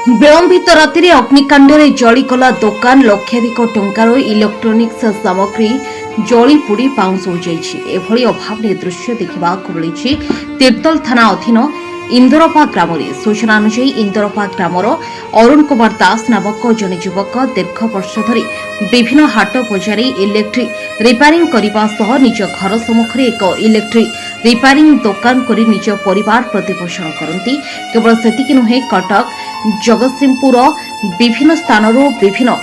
विलंबित राति अग्निकांडे जलिगला दुकान लक्षाधिक टंकार इलेक्ट्रोनिक्स सामग्री जली पोड़ी पाउंस हो जाइए। अभाव दृश्य देखा मिली तीर्तल थाना अधीन इंदरपा ग्राम। सूचना अनुसार इंदरपा ग्रामर अरुण कुमार दास नामक जने युवक दीर्घ वर्ष धरी विभिन्न हाट बजार इलेक्ट्रिक रिपेयरिंग करने निज घर सम्मुखें एक इलेक्ट्रिक रिपेयरिंग दुकान कर निज परिवार प्रतिपोषण करती। केवल सेतिक नुहे कटक जगतसिंहपुर विभिन्न स्थान विभिन्न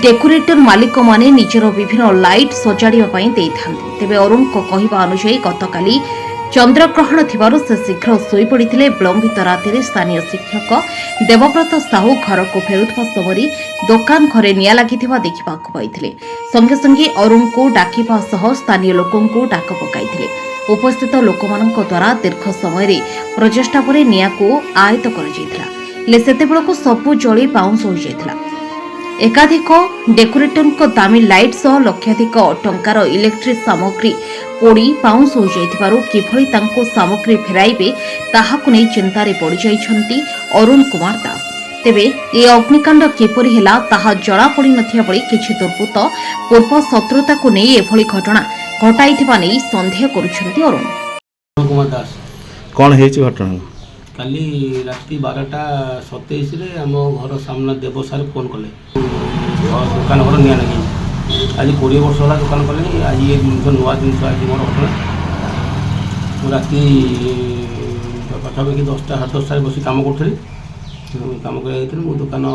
डेकोरेटर मालिक माने निजर विभिन्न लाइट सजाड़ापी तेबे अरुण को कहवा अनुसार गतकाली चंद्रग्रहण थिबारु से शीघ्र सोई पड़िथिले। विलंबित राति स्थानीय शिक्षक देवव्रत साहू घर को फेरुवा समय दुकान घरे निया लागिथिबा देखिबाकु पाइथिले। संगे संगे अरुण को डाकिबा सह स्थानीय लोकों को डाक पकाइथिले। उपस्थित लोकमानक द्वारा दीर्घ समय प्रचेष्टा पर निया को आयत्त कर जाइथिला। ले सेतेबेलको सबु जली पाउंस हो जाइथिला। एकाधिक डेकोरेटर दामी लाइट सह लक्षाधिक टंकार इलेक्ट्रिक सामग्री पोड़ी पाउंस हो जाइथिबारु किभଳି तांको सामग्री फेराइबे ताहाकु नै चिंतारे पड़ी जाइछन्ती अरुण कुमार दास। तेबे ए अग्निकांड किपरि हेला ताहा जड़ा पड़ी नथिया बळी किछि दुर्बृत्त पूर्व शत्रुता को नै एभଳି घटना घटाइथिबा नै संदेह करूछन्ती अरुण कुमार दास। कौन हेछि घटना? काली राति 12:27 रे आम घर सामना देवसार फोन कले दुकान घर निया लगी। आज 20 वर्ष है दुकान कले। आज ये नुआ जिन आज मोर घटना राति पाखापाखि 10टा 10:30 बस कम करी कम कर मो दुकान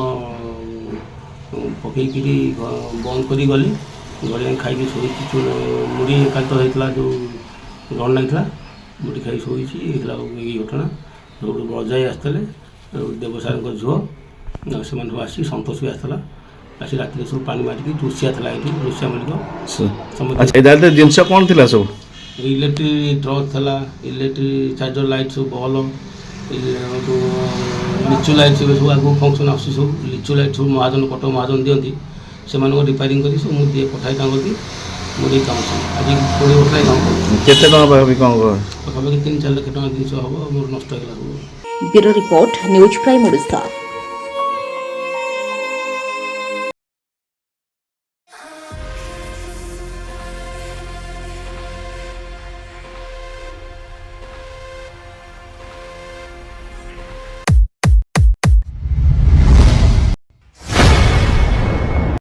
पकईकि बंद कर गली गली खाई शोची मुड़ी एकांत होता जो ग्रहण लगी मुड़ी खाई शोची घटना बजाई आसते देवसार झुओ से आसी सतोष भी आसला आसी राति सब पानी मारिक रुषिया था ये रुषिया मालिक जिनस कौन थी सब इलेक्ट्रिक ट्रक था इलेक्ट्रिक चार्जर लाइट सब बल लिचु लाइट सब आगे फंक्शन आस सब लिचु लाइट सब महाजन कटक महाजन दिखती से रिपेयरिंग कर सब मुझे पठाई मुझे काम आज 20 वर्ष काम पाखापाखि 3-4 लाख टका जिन हम मोर नष्ट हो। Bureau report news prime Odisha.